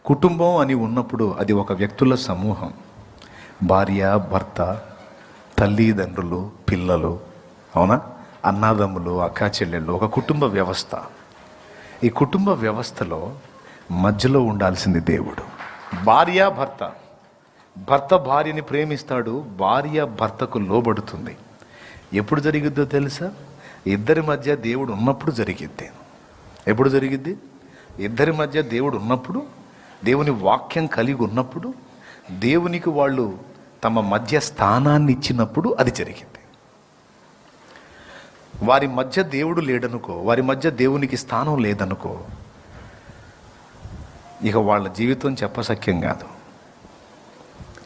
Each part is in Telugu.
కుటుంబం అని ఉన్నప్పుడు అది ఒక వ్యక్తుల సమూహం. భార్య, భర్త, తల్లిదండ్రులు, పిల్లలు, అవునా, అన్నాదమ్ములు, అక్కా చెల్లెళ్ళు, ఒక కుటుంబ వ్యవస్థ. ఈ కుటుంబ వ్యవస్థలో మధ్యలో ఉండాల్సింది దేవుడు. భార్య, భర్త, భర్త భార్యని ప్రేమిస్తాడు, భార్య భర్తకు లోబడుతుంది. ఎప్పుడు జరిగిద్దో తెలుసా? ఇద్దరి మధ్య దేవుడు ఉన్నప్పుడు జరిగిద్ది. ఎప్పుడు జరిగిద్ది? ఇద్దరి మధ్య దేవుడు ఉన్నప్పుడు, దేవుని వాక్యం కలిగి ఉన్నప్పుడు, దేవునికి వాళ్ళు తమ మధ్య స్థానాన్ని ఇచ్చినప్పుడు అది జరిగింది. వారి మధ్య దేవుడు లేడనుకో, వారి మధ్య దేవునికి స్థానం లేదనుకో, ఇక వాళ్ళ జీవితం చెప్పసఖ్యం కాదు.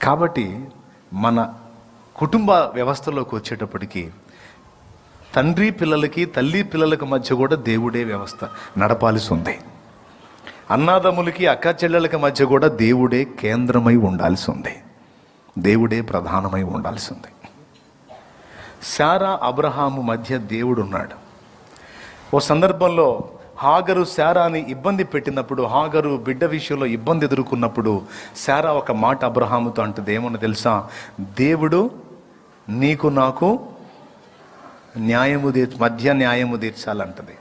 కాబట్టి మన కుటుంబ వ్యవస్థలోకి వచ్చేటప్పటికి తండ్రి పిల్లలకి, తల్లి పిల్లలకి మధ్య కూడా దేవుడే వ్యవస్థ నడపాల్సి ఉంది. అన్నాదమ్ములకి, అక్క చెల్లెలకి మధ్య కూడా దేవుడే కేంద్రమై ఉండాల్సి ఉంది. దేవుడే ప్రధానమై ఉండాల్సి ఉంది. శారా, అబ్రహాము మధ్య దేవుడు ఉన్నాడు. ఓ సందర్భంలో హాగరు శారాని ఇబ్బంది పెట్టినప్పుడు, హాగరు బిడ్డ విషయంలో ఇబ్బంది ఎదుర్కొన్నప్పుడు శారా ఒక మాట అబ్రహాముతో అంటుంది. ఏమన్నా తెలుసా? దేవుడు నీకు నాకు మధ్య న్యాయము తీర్చాలంటది.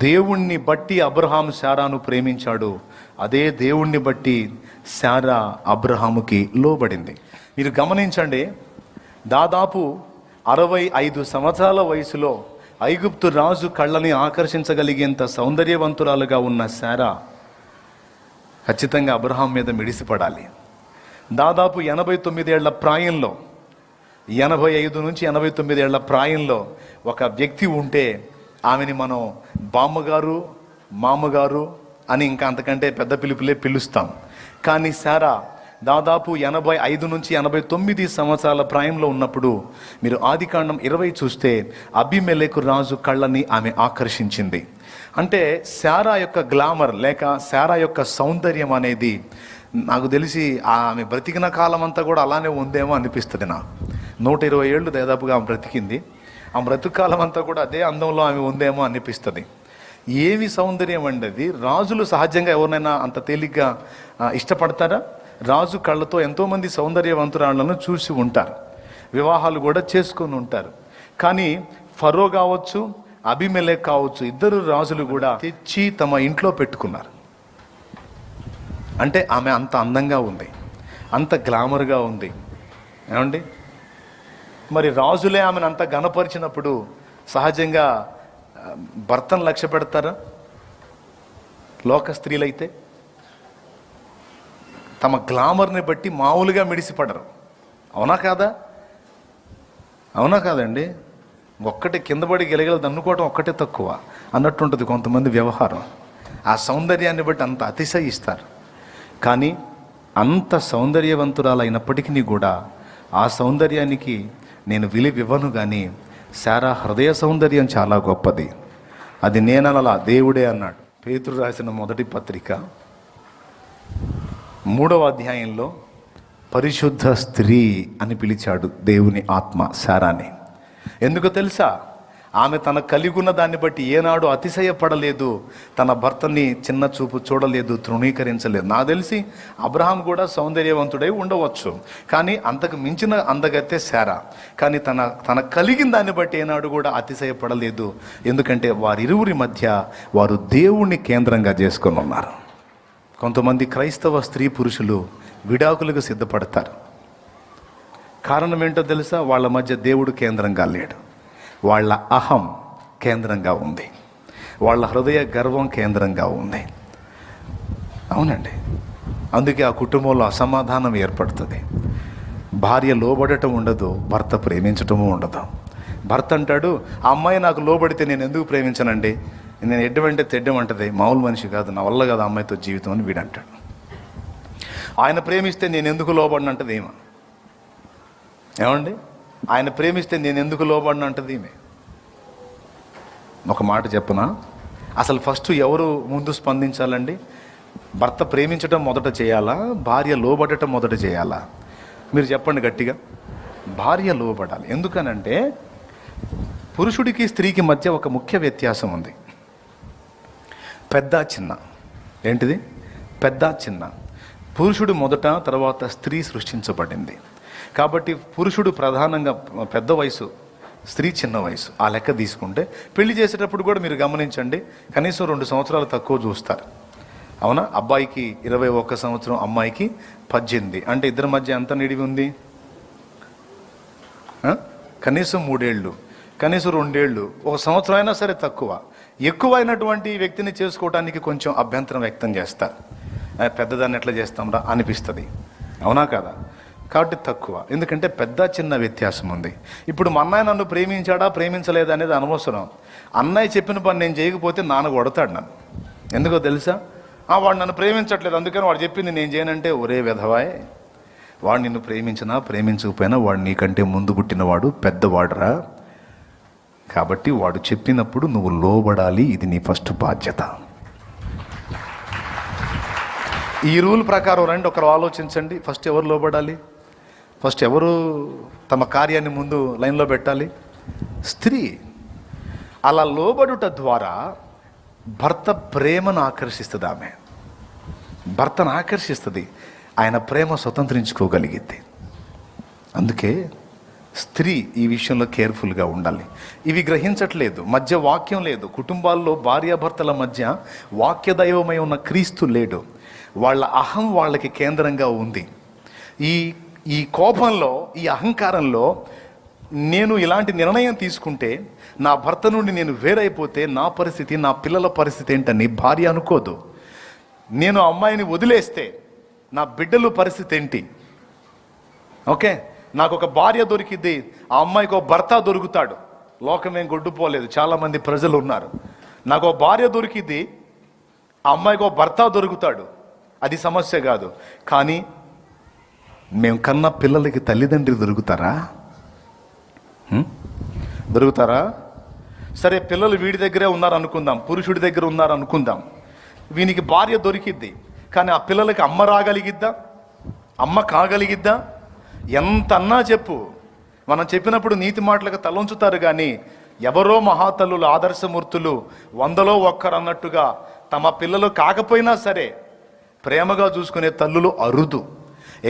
దేవుణ్ణి బట్టి అబ్రహాము శారాను ప్రేమించాడు. అదే దేవుణ్ణి బట్టి శారా అబ్రహాముకి లోబడింది. మీరు గమనించండి, దాదాపు 65 సంవత్సరాల వయసులో ఐగుప్తు రాజు కళ్ళని ఆకర్షించగలిగేంత సౌందర్యవంతురాలుగా ఉన్న శారా ఖచ్చితంగా అబ్రహాం మీద మిడిసిపడాలి. దాదాపు 89 ఏళ్ల ప్రాయంలో, 85 నుంచి 89 ఏళ్ల ప్రాయంలో ఒక వ్యక్తి ఉంటే ఆమెని మనం బామ్మగారు, మామగారు అని ఇంకా అంతకంటే పెద్ద పిలుపులే పిలుస్తాం. కానీ శారా దాదాపు 85 నుంచి 89 సంవత్సరాల ప్రాయంలో ఉన్నప్పుడు మీరు ఆదికాండం 20 చూస్తే అబీమెలెకు రాజు కళ్ళని ఆమె ఆకర్షించింది. అంటే శారా యొక్క గ్లామర్ లేక శారా యొక్క సౌందర్యం అనేది నాకు తెలిసి ఆమె బ్రతికిన కాలం అంతా కూడా అలానే ఉందేమో అనిపిస్తుంది నాకు. 120 ఏళ్ళు దాదాపుగా ఆమె బ్రతికింది. ఆ బ్రతుకాలం అంతా కూడా అదే అందంలో ఆమె ఉందేమో అనిపిస్తుంది. ఏమి సౌందర్యం అండి అది! రాజులు సహజంగా ఎవరినైనా అంత తేలిగ్గా ఇష్టపడతారా? రాజు కళ్ళతో ఎంతోమంది సౌందర్యవంతురాళ్లను చూసి ఉంటారు, వివాహాలు కూడా చేసుకొని ఉంటారు. కానీ ఫరో కావచ్చు, అబీమెలెకు కావచ్చు, ఇద్దరు రాజులు కూడా తెచ్చి తమ ఇంట్లో పెట్టుకున్నారు. అంటే ఆమె అంత అందంగా ఉంది, అంత గ్లామర్గా ఉంది. ఏమండి, మరి రాజులే ఆమెను అంత ఘనపరిచినప్పుడు సహజంగా భర్తను లక్ష్య పెడతారా? లోక స్త్రీలైతే తమ గ్లామర్ని బట్టి మామూలుగా మిడిసిపడరు. అవునా కాదా? అవునా కాదండి? ఒక్కటే కింద పడి గెలగలదు అనుకోవడం ఒక్కటే తక్కువ అన్నట్టుంటుంది కొంతమంది వ్యవహారం. ఆ సౌందర్యాన్ని బట్టి అంత అతిశయిస్తారు. కానీ అంత సౌందర్యవంతురాలైనప్పటికీ కూడా ఆ సౌందర్యానికి నేను విలువివ్వను. కానీ శారా హృదయ సౌందర్యం చాలా గొప్పది. అది నేనలా దేవుడే అన్నాడు. పేతురు రాసిన మొదటి పత్రిక 3వ అధ్యాయంలో పరిశుద్ధ స్త్రీ అని పిలిచాడు దేవుని ఆత్మ శారాని. ఎందుకో తెలుసా? ఆమె తన కలిగి ఉన్న దాన్ని బట్టి ఏనాడు అతిశయపడలేదు, తన భర్తని చిన్న చూపు చూడలేదు, తృణీకరించలేదు. నాకు తెలిసి అబ్రహాం కూడా సౌందర్యవంతుడై ఉండవచ్చు, కానీ అంతకు మించిన అందగతే శారా. కానీ తన కలిగిన దాన్ని బట్టి ఏనాడు కూడా అతిశయపడలేదు. ఎందుకంటే వారిరువురి మధ్య వారు దేవుణ్ణి కేంద్రంగా చేసుకొని ఉన్నారు. కొంతమంది క్రైస్తవ స్త్రీ పురుషులు విడాకులకు సిద్ధపడతారు. కారణం ఏంటో తెలుసా? వాళ్ళ మధ్య దేవుడు కేంద్రంగా లేడు. వాళ్ళ అహం కేంద్రంగా ఉంది, వాళ్ళ హృదయ గర్వం కేంద్రంగా ఉంది. అవునండి, అందుకే ఆ కుటుంబంలో అసమాధానం ఏర్పడుతుంది. భార్య లోబడటం ఉండదు, భర్త ప్రేమించటము ఉండదు. భర్త అంటాడు, ఆ అమ్మాయి నాకు లోబడితే నేను ఎందుకు ప్రేమించనండి, నేను ఎడ్డమంటే తెడ్డమంటది, మామూలు మనిషి కాదు, నా వల్ల కాదు అమ్మాయితో జీవితం అని వీడంటాడు. ఆయన ప్రేమిస్తే నేను ఎందుకు లోబడినంటది ఏమో. ఏమండి, ఆయన ప్రేమిస్తే నేను ఎందుకు లోబడిన అంటది ఈమె. ఒక మాట చెప్పనా? అసలు ఫస్ట్ ఎవరు ముందు స్పందించాలండి? భర్త ప్రేమించడం మొదట చేయాలా, భార్య లోబడటం మొదట చేయాలా? మీరు చెప్పండి గట్టిగా. భార్య లోబడాలి. ఎందుకనంటే పురుషుడికి స్త్రీకి మధ్య ఒక ముఖ్య వ్యత్యాసం ఉంది. పెద్ద చిన్న ఏంటిది? పెద్ద చిన్న, పురుషుడు మొదట, తర్వాత స్త్రీ సృష్టించబడింది. కాబట్టి పురుషుడు ప్రధానంగా పెద్ద వయసు, స్త్రీ చిన్న వయసు. ఆ లెక్క తీసుకుంటే పెళ్లి చేసేటప్పుడు కూడా మీరు గమనించండి, కనీసం 2 సంవత్సరాలు తక్కువ చూస్తారు. అవునా? అబ్బాయికి 21 సంవత్సరం, అమ్మాయికి 18. అంటే ఇద్దరి మధ్య ఎంత నిడివి ఉంది? కనీసం 3 ఏళ్ళు, కనీసం 2 ఏళ్ళు, 1 సంవత్సరం అయినా సరే తక్కువ. ఎక్కువ అయినటువంటి వ్యక్తిని చేసుకోవడానికి కొంచెం అభ్యంతరం వ్యక్తం చేస్తారు. పెద్దదాన్ని ఎట్లా చేస్తాంరా అనిపిస్తుంది. అవునా కదా? కాబట్టి తక్కువ. ఎందుకంటే పెద్ద చిన్న వ్యత్యాసం ఉంది. ఇప్పుడు మా అన్నయ్య నన్ను ప్రేమించాడా ప్రేమించలేదా అనేది అనవసరం. అన్నయ్య చెప్పిన పని నేను చేయకపోతే నాన్న కొడతాడు నన్ను. ఎందుకో తెలుసా? వాడు నన్ను ప్రేమించట్లేదు అందుకని వాడు చెప్పింది నేను చేయనంటే, ఒరే వెధవాయ్, వాడు నిన్ను ప్రేమించినా ప్రేమించకపోయినా వాడు నీకంటే ముందు పుట్టినవాడు, పెద్దవాడురా. కాబట్టి వాడు చెప్పినప్పుడు నువ్వు లోబడాలి. ఇది నీ ఫస్ట్ బాధ్యత. ఈ రూల్ ప్రకారం రండి, ఒకరు ఆలోచించండి. ఫస్ట్ ఎవరు లోబడాలి? ఫస్ట్ ఎవరు తమ కార్యాన్ని ముందు లైన్లో పెట్టాలి? స్త్రీ. అలా లోబడుట ద్వారా భర్త ప్రేమను ఆకర్షిస్తుంది. ఆమె భర్తను ఆకర్షిస్తుంది. ఆయన ప్రేమ స్వతంత్రించుకోగలిగిద్ది. అందుకే స్త్రీ ఈ విషయంలో కేర్ఫుల్గా ఉండాలి. ఇవి గ్రహించట్లేదు. మధ్య వాక్యం లేదు. కుటుంబాల్లో భార్యాభర్తల మధ్య వాక్య దైవమై ఉన్న క్రీస్తు లేడు. వాళ్ళ అహం వాళ్ళకి కేంద్రంగా ఉంది. ఈ కోపంలో, ఈ అహంకారంలో నేను ఇలాంటి నిర్ణయం తీసుకుంటే, నా భర్త నుండి నేను వేరైపోతే నా పరిస్థితి, నా పిల్లల పరిస్థితి ఏంటని భార్య అనుకోదు. నేను అమ్మాయిని వదిలేస్తే నా బిడ్డల పరిస్థితి ఏంటి? ఓకే, నాకు ఒక భార్య దొరికింది, ఆ అమ్మాయికి ఒక భర్త దొరుకుతాడు. లోకమేం గొడ్డుపోలేదు, చాలామంది ప్రజలు ఉన్నారు. నాకు ఒక భార్య దొరికింది, ఆ అమ్మాయికి ఒక భర్త దొరుకుతాడు, అది సమస్య కాదు. కానీ మేము కన్న పిల్లలకి తల్లిదండ్రులు దొరుకుతారా? దొరుకుతారా? సరే, పిల్లలు వీడి దగ్గరే ఉన్నారు అనుకుందాం, పురుషుడి దగ్గర ఉన్నారు అనుకుందాం. వీనికి భార్య దొరికిద్ది, కానీ ఆ పిల్లలకి అమ్మ రాగలిగిద్దా? అమ్మ కాగలిగిద్దా? ఎంత అన్నా చెప్పు, మనం చెప్పినప్పుడు నీతి మాటలకు తలంచుతారు. కానీ ఎవరో మహాతల్లులు, ఆదర్శమూర్తులు 100లో 1 అన్నట్టుగా తమ పిల్లలు కాకపోయినా సరే ప్రేమగా చూసుకునే తల్లులు అరుదు.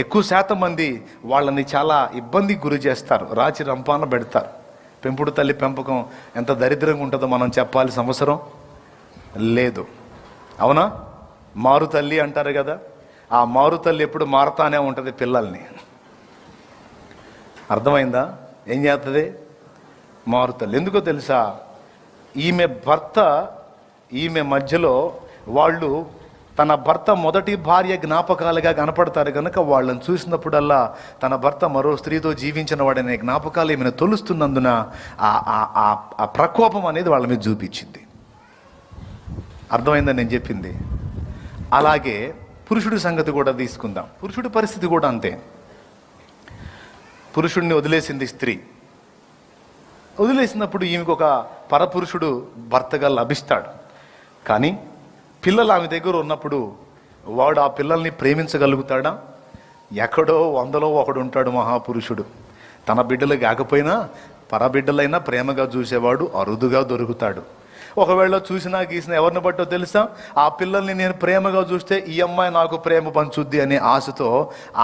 ఎక్కువ శాతం మంది వాళ్ళని చాలా ఇబ్బందికి గురి చేస్తారు, రాచి రంపాన పెడతారు. పెంపుడు తల్లి పెంపకం ఎంత దరిద్రంగా ఉంటుందో మనం చెప్పాల్సిన అవసరం లేదు. అవునా? మారు తల్లి అంటారు కదా, ఆ మారు తల్లి ఎప్పుడు మారుతానే ఉంటుంది పిల్లల్ని. అర్థమైందా? ఏం చేస్తుంది మారు తల్లి? ఎందుకో తెలుసా? ఈమె భర్త, ఈమె మధ్యలో వాళ్ళు తన భర్త మొదటి భార్య జ్ఞాపకాలుగా కనపడతారు కనుక వాళ్ళని చూసినప్పుడల్లా తన భర్త మరో స్త్రీతో జీవించిన వాడనే జ్ఞాపకాలు ఈమెను తొలుస్తున్నందున ఆ ప్రకోపం అనేది వాళ్ళ మీద చూపించింది. అర్థమైందని నేను చెప్పింది. అలాగే పురుషుడి సంగతి కూడా తీసుకుందాం. పురుషుడి పరిస్థితి కూడా అంతే. పురుషుడిని వదిలేసింది స్త్రీ. వదిలేసినప్పుడు ఈమెకు ఒక పరపురుషుడు భర్తగా లభిస్తాడు. కానీ పిల్లలు ఆమె దగ్గర ఉన్నప్పుడు వాడు ఆ పిల్లల్ని ప్రేమించగలుగుతాడా? ఎక్కడో 100లో 1 ఉంటాడు మహాపురుషుడు. తన బిడ్డలు కాకపోయినా పరబిడ్డలైనా ప్రేమగా చూసేవాడు అరుదుగా దొరుకుతాడు. ఒకవేళ చూసినా గీసినా ఎవరిని బట్టో తెలుసా? ఆ పిల్లల్ని నేను ప్రేమగా చూస్తే ఈ అమ్మాయి నాకు ప్రేమ పంచుద్ది అనే ఆశతో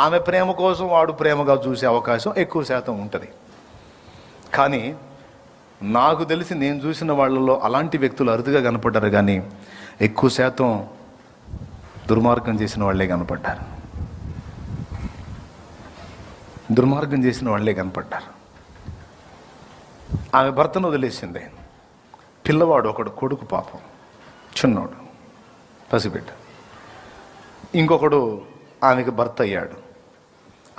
ఆమె ప్రేమ కోసం వాడు ప్రేమగా చూసే అవకాశం ఎక్కువ శాతం ఉంటుంది. కానీ నాకు తెలిసి నేను చూసిన వాళ్ళలో అలాంటి వ్యక్తులు అరుదుగా కనపడ్డారు, కానీ ఎక్కువ శాతం దుర్మార్గం చేసిన వాళ్ళే కనపడ్డారు. దుర్మార్గం చేసిన వాళ్ళే కనపడ్డారు. ఆమె భర్తను వదిలేసింది. పిల్లవాడు ఒకడు, కొడుకు పాపం, చిన్నోడు, పసిబిడ్డ. ఇంకొకడు ఆమెకి భర్త అయ్యాడు.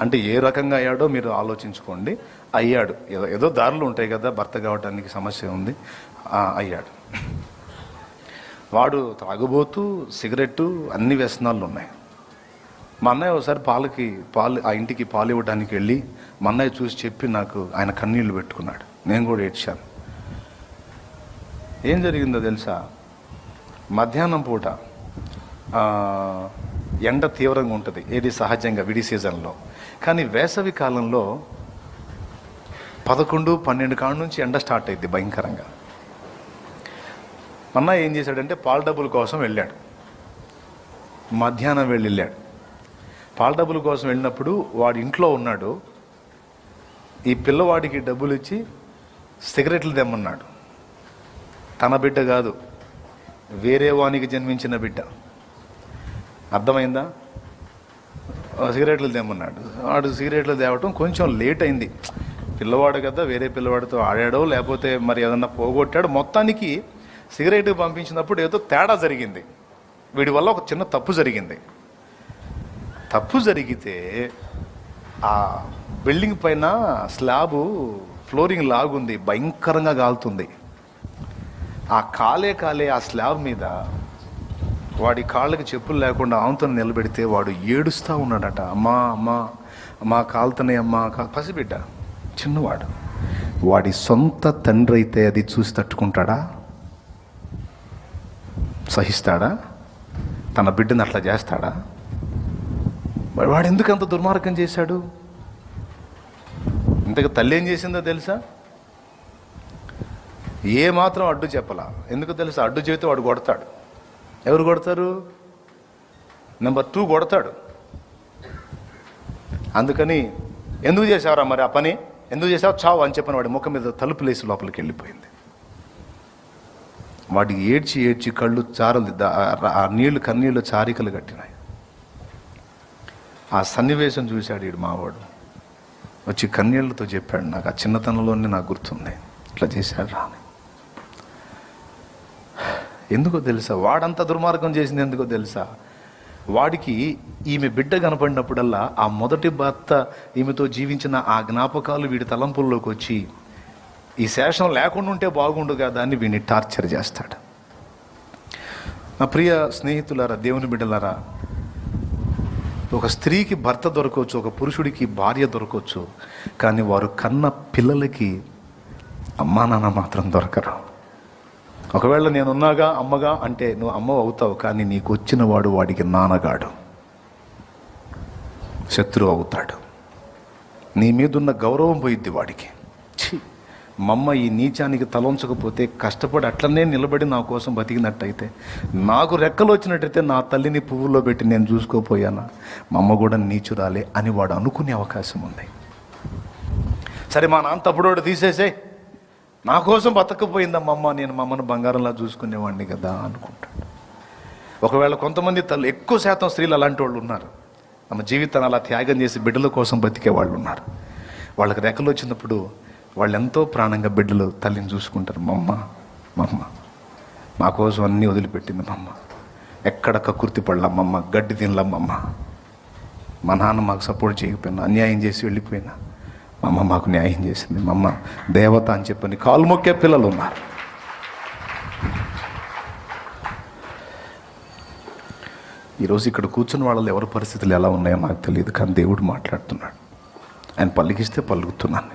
అంటే ఏ రకంగా అయ్యాడో మీరు ఆలోచించుకోండి. అయ్యాడు, ఏదో దారులు ఉంటాయి కదా, భర్త కావడానికి సమస్య ఉంది, అయ్యాడు. వాడు తాగుబోతూ, సిగరెట్టు, అన్ని వ్యసనాలు ఉన్నాయి. మా అన్నయ్య ఒకసారి ఆ ఇంటికి పాలు ఇవ్వడానికి వెళ్ళి మా అన్నయ్య చూసి చెప్పి నాకు ఆయన కన్నీళ్లు పెట్టుకున్నాడు. నేను కూడా ఏడ్చాను. ఏం జరిగిందో తెలుసా? మధ్యాహ్నం పూట ఎండ తీవ్రంగా ఉంటుంది, ఏది సహజంగా విడి సీజన్లో. కానీ వేసవి కాలంలో 11-12 కాడ నుంచి ఎండ స్టార్ట్ అయింది భయంకరంగా. అన్న ఏం చేశాడంటే పాల డబ్బుల కోసం వెళ్ళాడు. మధ్యాహ్నం వెళ్ళాడు. పాల డబ్బుల కోసం వెళ్ళినప్పుడు వాడు ఇంట్లో ఉన్నాడు. ఈ పిల్లవాడికి డబ్బులు ఇచ్చి సిగరెట్లు తెమ్మన్నాడు. తన బిడ్డ కాదు, వేరే వానికి జన్మించిన బిడ్డ. అర్థమైందా? సిగరెట్లు తెమ్మన్నాడు. వాడు సిగరెట్లు తేవటం కొంచెం లేట్ అయింది. పిల్లవాడు కదా, వేరే పిల్లవాడితో ఆడాడో లేకపోతే మరి ఏదన్నా పోగొట్టాడు. మొత్తానికి సిగరెట్ పంపించినప్పుడు ఏదో తేడా జరిగింది. వీడి వల్ల ఒక చిన్న తప్పు జరిగింది. తప్పు జరిగితే ఆ బిల్డింగ్ పైన స్లాబు ఫ్లోరింగ్ లాగుంది, భయంకరంగా కాలుతుంది. ఆ కాలే ఆ స్లాబ్ మీద వాడి కాళ్ళకి చెప్పులు లేకుండా ఆమెతో నిలబెడితే వాడు ఏడుస్తూ ఉన్నాడట. అమ్మా అమ్మా అమ్మా కాలుతున్నాయి అమ్మా. పసిబిడ్డ, చిన్నవాడు. వాడి సొంత తండ్రి అయితే అది చూసి తట్టుకుంటాడా? సహిస్తాడా? తన బిడ్డను అట్లా చేస్తాడా? వాడు ఎందుకు అంత దుర్మార్గం చేశాడు? ఇంతకు తల్లి ఏం చేసిందో తెలుసా? ఏ మాత్రం అడ్డు చెప్పలా. ఎందుకు తెలుసా? అడ్డు చెబితే వాడు కొడతాడు. ఎవరు కొడతారు? నెంబర్ 2 కొడతాడు. అందుకని ఎందుకు చేసావురా మరి ఆ పని, ఎందుకు చేసావు, చావు అని చెప్పని వాడి ముఖం మీద తలుపులేసి లోపలికి వెళ్ళిపోయింది. వాడి ఏడ్చి కళ్ళు చారలు, ఆ నీళ్లు కన్నీళ్ళు చారికలు కట్టినాయి. ఆ సన్నివేశం చూశాడు ఈడు మావాడు. వచ్చి కన్నీళ్లతో చెప్పాడు, నాకు ఆ చిన్నతనంలోనే నాకు గుర్తుంది, ఇట్లా చేశాడు రా అని. ఎందుకో తెలుసా? వాడంతా దుర్మార్గం చేసింది ఎందుకో తెలుసా? వాడికి ఈమె బిడ్డ కనపడినప్పుడల్లా ఆ మొదటి భర్త ఈమెతో జీవించిన ఆ జ్ఞాపకాలు వీడి తలంపుల్లోకి వచ్చి ఈ శేషం లేకుండా ఉంటే బాగుండు కదా అని వీడిని టార్చర్ చేస్తాడు. నా ప్రియ స్నేహితులారా, దేవుని బిడ్డలారా, ఒక స్త్రీకి భర్త దొరకవచ్చు, ఒక పురుషుడికి భార్య దొరకవచ్చు, కానీ వారు కన్న పిల్లలకి అమ్మా నాన్న మాత్రం దొరకరు. ఒకవేళ నేనున్నాగా అమ్మగా అంటే నువ్వు అమ్మ అవుతావు, కానీ నీకు వచ్చిన వాడు వాడికి నాన్నగాడు, శత్రువు అవుతాడు. నీ మీదున్న గౌరవం పోయిద్ది వాడికి. మమ్మ ఈ నీచానికి తలంచకపోతే కష్టపడి అట్లనే నిలబడి నా కోసం బతికినట్టయితే, నాకు రెక్కలు వచ్చినట్టయితే నా తల్లిని పువ్వుల్లో పెట్టి నేను చూసుకోపోయానా, మా అమ్మ కూడా నీచురాలే అని వాడు అనుకునే అవకాశం ఉంది. సరే మా నాన్న తప్పుడోడు తీసేసే, నా కోసం బతకపోయిందమ్మా అమ్మ, నేను మా అమ్మను బంగారంలా చూసుకునేవాడిని కదా అనుకుంటాడు. ఒకవేళ కొంతమంది ఎక్కువ శాతం స్త్రీలు అలాంటి వాళ్ళు ఉన్నారు. తమ జీవితాన్ని అలా త్యాగం చేసి బిడ్డల కోసం బతికే వాళ్ళు ఉన్నారు. వాళ్ళకి రెక్కలు వచ్చినప్పుడు వాళ్ళు ఎంతో ప్రాణంగా బిడ్డలు తల్లిని చూసుకుంటారు. మా అమ్మ మా కోసం అన్నీ వదిలిపెట్టింది, మా అమ్మ ఎక్కడ కక్కుర్తి పడలా, మా అమ్మ గడ్డి తినలా, మా అమ్మ మా నాన్న మాకు సపోర్ట్ చేయకపోయినా, అన్యాయం చేసి వెళ్ళిపోయినా మా అమ్మ మాకు న్యాయం చేసింది, మా అమ్మ దేవత అని చెప్పని కాలు మొక్కే పిల్లలు ఉన్నారు. ఈరోజు ఇక్కడ కూర్చున్న వాళ్ళలో ఎవరి పరిస్థితులు ఎలా ఉన్నాయో నాకు తెలియదు, కానీ దేవుడు మాట్లాడుతున్నాడు. ఆయన పలికిస్తే పలుకుతున్నాను.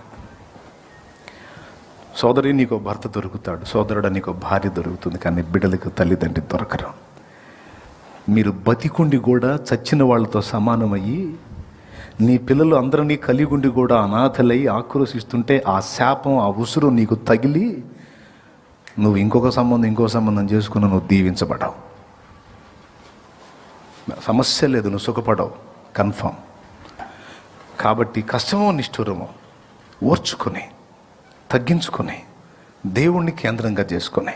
సోదరి నీకో భర్త దొరుకుతాడు, సోదరుడు నీకో భార్య దొరుకుతుంది, కానీ బిడ్డలకు తల్లిదండ్రి దొరకరు. మీరు బతికుండి కూడా చచ్చిన వాళ్ళతో సమానమయ్యి నీ పిల్లలు అందరినీ కలిగుండి కూడా అనాథలై ఆక్రోశిస్తుంటే ఆ శాపం, ఆ ఉసురు నీకు తగిలి నువ్వు ఇంకో సంబంధం చేసుకుని నువ్వు దీవించబడవు. సమస్య లేదు, నువ్వు సుఖపడవు కన్ఫామ్. కాబట్టి కష్టమో నిష్ఠూరమో ఓర్చుకొని తగ్గించుకొని దేవుణ్ణి కేంద్రంగా చేసుకొని,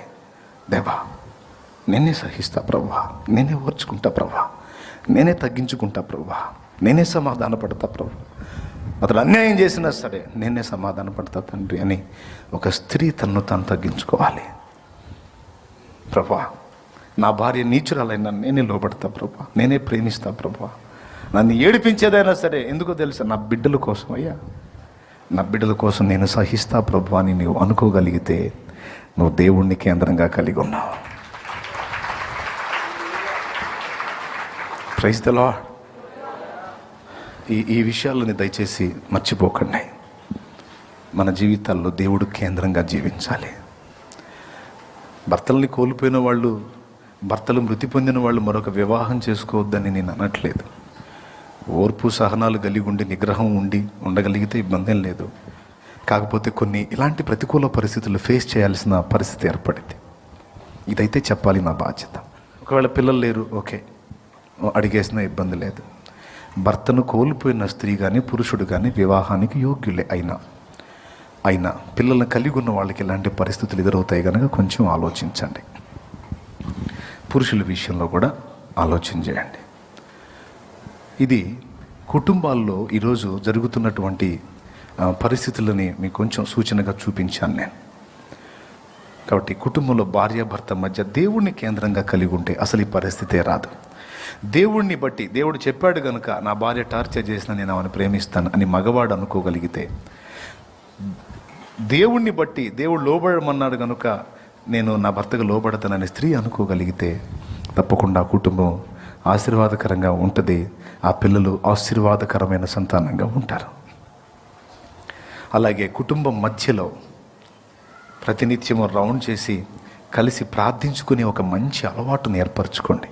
దేవా నేనే సహిస్తా ప్రభువా, నేనే ఓర్చుకుంటా ప్రభువా, నేనే తగ్గించుకుంటా ప్రభువా, నేనే సమాధాన పడతా ప్రభు, అతడు అన్యాయం చేసినా సరే నేనే సమాధాన పడతా తండ్రి అని ఒక స్త్రీ తన్ను తాను తగ్గించుకోవాలి. ప్రభువా నా భార్య నీచురాలైనా నేనే లోబడతా ప్రభువా, నేనే ప్రేమిస్తా ప్రభువా, నన్ను ఏడిపించేదైనా సరే ఎందుకో తెలుసా, నా బిడ్డల కోసం అయ్యా, నా బిడ్డల కోసం నేను సహిస్తా ప్రభువా అని నువ్వు అనుకోగలిగితే నువ్వు దేవుణ్ణి కేంద్రంగా కలిగి ఉన్నావు. Praise the Lord. ఈ విషయాలని దయచేసి మర్చిపోకండి. మన జీవితాల్లో దేవుడు కేంద్రంగా జీవించాలి. భర్తల్ని కోల్పోయిన వాళ్ళు, భర్తలు మృతి పొందిన వాళ్ళు మరొక వివాహం చేసుకోవద్దని నేను అనట్లేదు. ఓర్పు సహనాలు కలిగి ఉండి నిగ్రహం ఉండగలిగితే ఇబ్బంది లేదు. కాకపోతే కొన్ని ఇలాంటి ప్రతికూల పరిస్థితులు ఫేస్ చేయాల్సిన పరిస్థితి ఏర్పడింది. ఇదైతే చెప్పాలి, నా బాధ్యత. ఒకవేళ పిల్లలు లేరు, ఓకే, అడిగేసినా ఇబ్బంది లేదు. భర్తను కోల్పోయిన స్త్రీ కానీ పురుషుడు కానీ వివాహానికి యోగ్యులే అయినా పిల్లలను కలిగి ఉన్న వాళ్ళకి ఇలాంటి పరిస్థితులు ఎదురవుతాయి కనుక కొంచెం ఆలోచించండి. పురుషుల విషయంలో కూడా ఆలోచన చేయండి. ఇది కుటుంబాల్లో ఈరోజు జరుగుతున్నటువంటి పరిస్థితులని మీకు కొంచెం సూచనగా చూపించాను నేను. కాబట్టి కుటుంబంలో భార్యాభర్త మధ్య దేవుణ్ణి కేంద్రంగా కలిగి ఉంటే అసలు ఈ పరిస్థితే రాదు. దేవుణ్ణి బట్టి దేవుడు చెప్పాడు కనుక నా భార్య టార్చర్ చేసిన నేను ఆమెను ప్రేమిస్తాను అని మగవాడు అనుకోగలిగితే, దేవుణ్ణి బట్టి దేవుడు లోబడమన్నాడు కనుక నేను నా భర్తకు లోబడతానని స్త్రీ అనుకోగలిగితే తప్పకుండా కుటుంబం ఆశీర్వాదకరంగా ఉంటుంది. ఆ పిల్లలు ఆశీర్వాదకరమైన సంతానంగా ఉంటారు. అలాగే కుటుంబం మధ్యలో ప్రతినిత్యము రౌండ్ చేసి కలిసి ప్రార్థించుకునే ఒక మంచి అలవాటును ఏర్పరచుకోండి.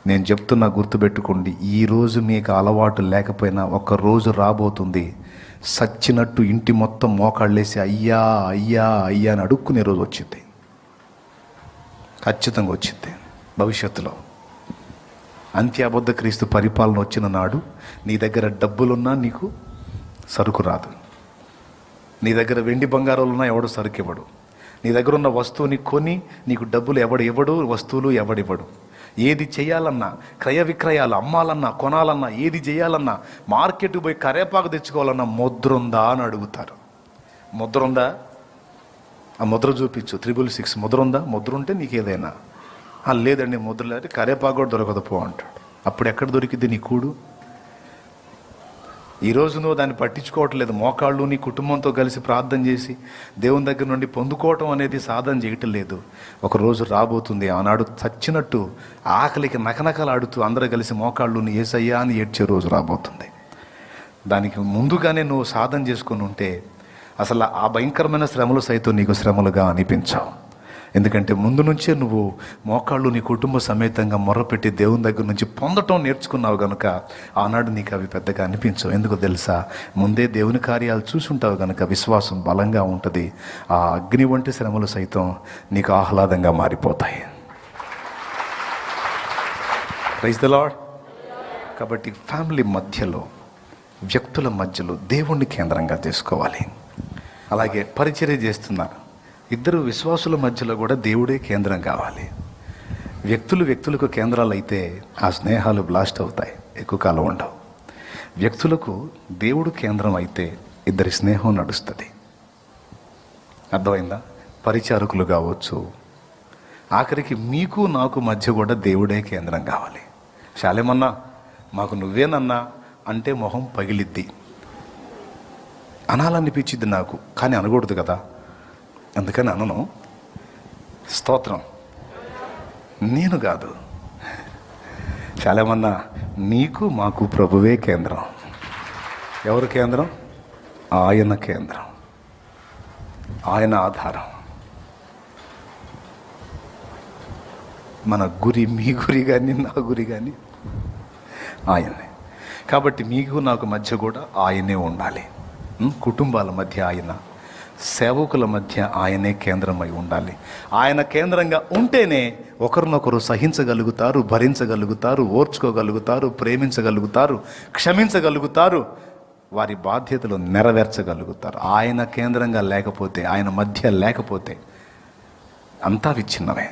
నేను చెప్తున్నా, గుర్తుపెట్టుకోండి, ఈరోజు మీకు అలవాటు లేకపోయినా ఒక రోజు రాబోతుంది సచ్చినట్టు ఇంటి మొత్తం మోకాళ్ళేసి అయ్యా అయ్యా అయ్యా అని అడుక్కునే రోజు వచ్చింది. ఖచ్చితంగా వచ్చింది. భవిష్యత్తులో అంత్యాబద్ధ క్రీస్తు పరిపాలన వచ్చిన నాడు నీ దగ్గర డబ్బులున్నా నీకు సరుకు రాదు. నీ దగ్గర వెండి బంగారాలున్నా ఎవడు సరుకు ఇవ్వడు. నీ దగ్గర ఉన్న వస్తువుని కొని నీకు డబ్బులు ఎవడు వస్తువులు ఎవడివ్వడు. ఏది చేయాలన్నా, క్రయ విక్రయాలు అమ్మాలన్నా కొనాలన్నా, ఏది చేయాలన్నా, మార్కెట్కి పోయి కరేపాకు తెచ్చుకోవాలన్నా ముద్ర ఉందా అని అడుగుతారు. ముద్ర ఉందా? ఆ ముద్ర చూపించు. 666 ముద్ర ఉందా? ముద్ర ఉంటే నీకు ఏదైనా. లేదండి ముద్ర లేదు, కరేపాకు కూడా దొరకదు పో అంటాడు. అప్పుడు ఎక్కడ దొరికింది నీ కూడు? ఈరోజు నువ్వు దాన్ని పట్టించుకోవట్లేదు. మోకాళ్ళు నీ కుటుంబంతో కలిసి ప్రార్థన చేసి దేవుని దగ్గర నుండి పొందుకోవటం అనేది సాధన చేయటం లేదు. ఒకరోజు రాబోతుంది, ఆనాడు చచ్చినట్టు ఆకలికి నకనకలాడుతూ అందరూ కలిసి మోకాళ్ళుని యేసయ్యా అని ఏడ్చే రోజు రాబోతుంది. దానికి ముందుగానే నువ్వు సాధన చేసుకుని ఉంటే అసలు ఆ భయంకరమైన శ్రమలు సైతం నీకు శ్రమలుగా అనిపించవు. ఎందుకంటే ముందు నుంచే నువ్వు మోకాళ్ళు నీ కుటుంబ సమేతంగా మొర్రపెట్టి దేవుని దగ్గర నుంచి పొందటం నేర్చుకున్నావు కనుక ఆనాడు నీకు అవి పెద్దగా అనిపించవు. ఎందుకో తెలుసా? ముందే దేవుని కార్యాలు చూసుంటావు కనుక విశ్వాసం బలంగా ఉంటుంది. ఆ అగ్ని వంటి శ్రమలు సైతం నీకు ఆహ్లాదంగా మారిపోతాయి. Praise the Lord. కాబట్టి ఫ్యామిలీ మధ్యలో, వ్యక్తుల మధ్యలో దేవుణ్ణి కేంద్రంగా చేసుకోవాలి. అలాగే పరిచర్య చేస్తున్నారు ఇద్దరు విశ్వాసుల మధ్యలో కూడా దేవుడే కేంద్రం కావాలి. వ్యక్తులకు కేంద్రాలు అయితే ఆ స్నేహాలు బ్లాస్ట్ అవుతాయి, ఎక్కువ కాలం ఉండవు. వ్యక్తులకు దేవుడు కేంద్రం అయితే ఇద్దరి స్నేహం నడుస్తుంది. అర్థమైందా? పరిచారకులు కావచ్చు, ఆఖరికి మీకు నాకు మధ్య కూడా దేవుడే కేంద్రం కావాలి. శాలేమన్నా మాకు నువ్వేనన్నా అంటే మొహం పగిలిద్ది, అనాలనిపించింది నాకు, కానీ అనకూడదు కదా, అందుకని అనను. స్తోత్రం. నేను కాదు, చాలామన్నా నీకు మాకు ప్రభువే కేంద్రం. ఎవరు కేంద్రం? ఆయన కేంద్రం, ఆయన ఆధారం. మన గురి, మీ గురి కానీ నా గురి కానీ ఆయనే. కాబట్టి మీకు నాకు మధ్య కూడా ఆయనే ఉండాలి. కుటుంబాల మధ్య ఆయన, సేవకుల మధ్య ఆయనే కేంద్రమై ఉండాలి. ఆయన కేంద్రంగా ఉంటేనే ఒకరినొకరు సహించగలుగుతారు, భరించగలుగుతారు, ఓర్చుకోగలుగుతారు, ప్రేమించగలుగుతారు, క్షమించగలుగుతారు, వారి బాధ్యతలు నెరవేర్చగలుగుతారు. ఆయన కేంద్రంగా లేకపోతే, ఆయన మధ్య లేకపోతే అంతా విచ్ఛిన్నమే.